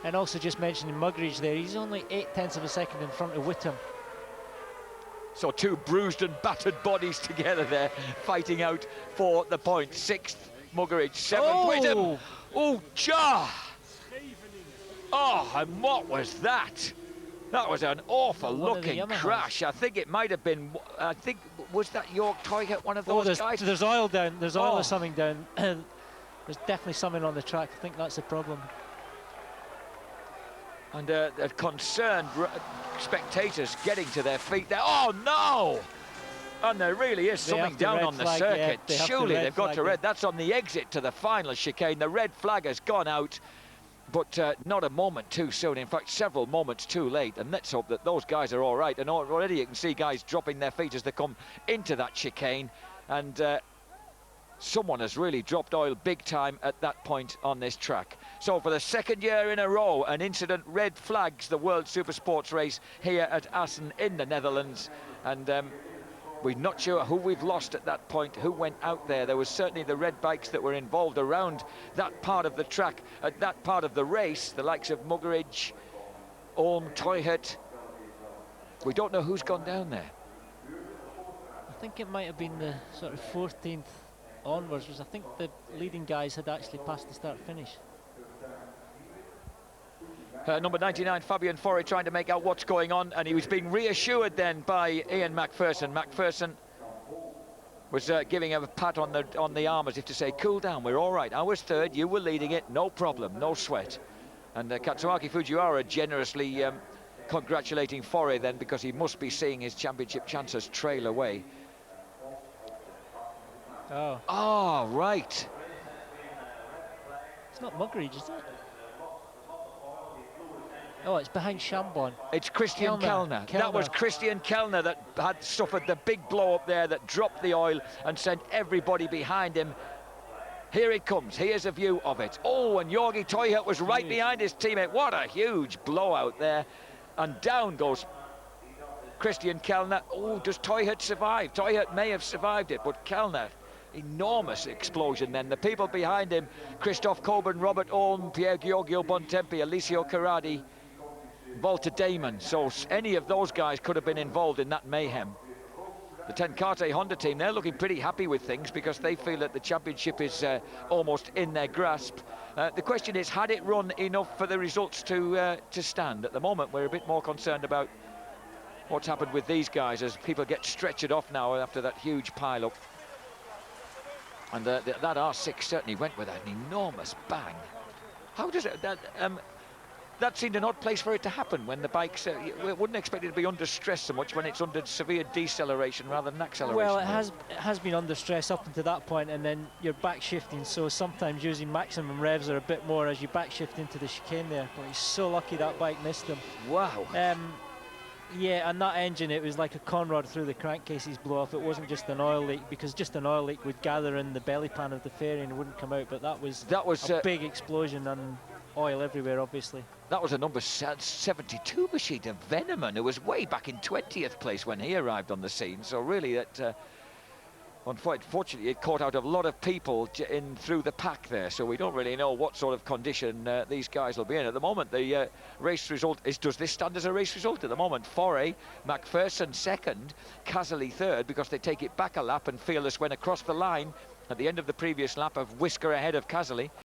And also just mentioning Muggeridge there, he's only 0.8 of a second in front of Whittam. So two bruised and battered bodies together there, fighting out for the point. 6th, Muggeridge, 7th, Whittam. Oh, Jar! Oh, and what was that? That was an awful looking crash. I think it might have been, was that York Toyhut one of those guys? There's oil down, there's oil or something down. There's definitely something on the track. I think that's the problem. And concerned spectators getting to their feet there. Oh no! And there really is something down on the circuit. Surely they've got to red. That's on the exit to the final chicane. The red flag has gone out, but not a moment too soon. In fact, several moments too late. And let's hope that those guys are all right. And already you can see guys dropping their feet as they come into that chicane. And someone has really dropped oil big time at that point on this track. So for the 2nd year in a row, an incident red flags the World Supersports race here at Assen in the Netherlands. And we're not sure who we've lost at that point, who went out there. There was certainly the red bikes that were involved around that part of the track, at that part of the race, the likes of Muggeridge, Ulm, Toyhut. We don't know who's gone down there. I think it might have been the sort of 14th onwards, because I think the leading guys had actually passed the start-finish. Number 99, Fabian Forey, trying to make out what's going on, and he was being reassured then by Ian McPherson. McPherson was giving him a pat on the arm as if to say, cool down, we're all right. I was 3rd, you were leading it, no problem, no sweat. And Katsuaki Fujiwara generously congratulating Forey then, because he must be seeing his championship chances trail away. Oh, right. It's not Muggeridge, is it? Oh, it's behind Chambon. It's Christian Kellner. That was Christian Kellner that had suffered the big blow up there that dropped the oil and sent everybody behind him. Here it comes. Here's a view of it. Oh, and Jorgi Toyhut was right behind his teammate. What a huge blowout there. And down goes Christian Kellner. Oh, does Toyhut survive? Toyhut may have survived it, but Kellner, enormous explosion then. The people behind him, Christophe Cogan, Robert Ulm, Pier Giorgio Bontempi, Alessio Carradi, Werner Daemen. So any of those guys could have been involved in that mayhem. The Tenkate Honda team, they're looking pretty happy with things because they feel that the championship is almost in their grasp. The question is, had it run enough for the results to stand? At the moment, we're a bit more concerned about what's happened with these guys as people get stretchered off now after that huge pile-up. And that R6 certainly went with an enormous bang. How does it... That seemed an odd place for it to happen when the bikes... we wouldn't expect it to be under stress so much when it's under severe deceleration rather than acceleration. Well, it has been under stress up until that point, and then you're back shifting, so sometimes using maximum revs are a bit more as you back shift into the chicane there. But he's so lucky that bike missed him. Wow. Yeah, and that engine, it was like a conrod through the crankcases blow off. It wasn't just an oil leak, because just an oil leak would gather in the belly pan of the fairing and wouldn't come out. But that was a big explosion and oil everywhere, obviously. That was a number 72 machine of Veneman, who was way back in 20th place when he arrived on the scene. So really, that unfortunately, it caught out a lot of people in through the pack there. So we don't really know what sort of condition these guys will be in. At the moment, the race result is, does this stand as a race result? At the moment, Forey, McPherson 2nd, Casserly 3rd, because they take it back a lap, and Fearless went across the line at the end of the previous lap of whisker ahead of Casserly.